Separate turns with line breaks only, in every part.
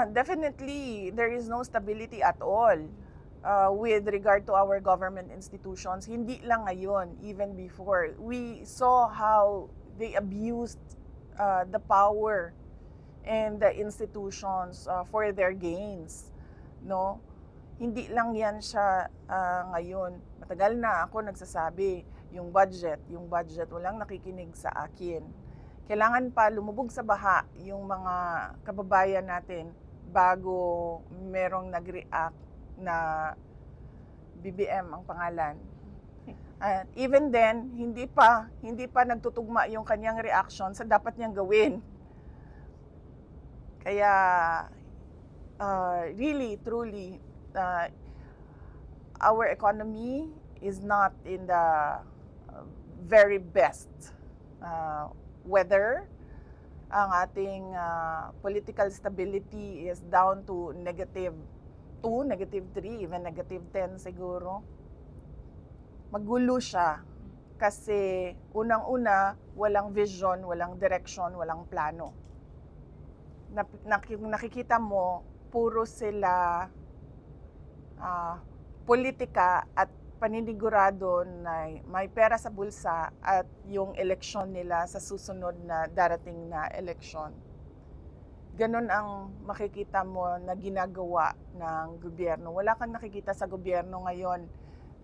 definitely there is no stability at all with regard to our government institutions. Hindi lang ngayon, even before. We saw how they abused the power and the institutions for their gains, no? Hindi lang yan siya ngayon. Matagal na ako nagsasabi, yung budget, walang nakikinig sa akin. Kailangan pa lumubog sa baha yung mga kababayan natin bago merong nag-react na BBM ang pangalan. At even then, hindi pa nagtutugma yung kanyang reaction sa dapat niyang gawin. Kaya really, truly, our economy is not in the very best weather. Ang ating political stability is down to -2, -3, even -10 siguro. Magulo siya kasi unang-una, walang vision, walang direction, walang plano. Nakikita mo, puro sila politika at paninigurado na may pera sa bulsa at yung eleksyon nila sa susunod na darating na eleksyon. Ganon ang makikita mo na ginagawa ng gobyerno. Wala kang nakikita sa gobyerno ngayon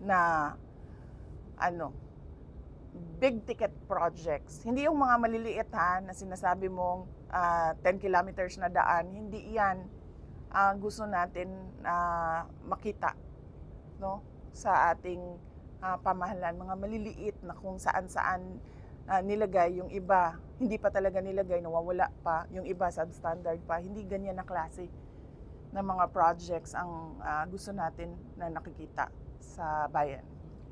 na big ticket projects. Hindi yung mga maliliit na sinasabi mong 10 kilometers na daan. Hindi yan gusto natin makita, no, sa ating pamahalaan. Mga maliliit na kung saan-saan nilagay, yung iba hindi pa talaga nilagay, nawawala pa, yung iba substandard pa. Hindi ganyan na klase na mga projects ang gusto natin na nakikita sa bayan.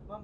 Ma'am,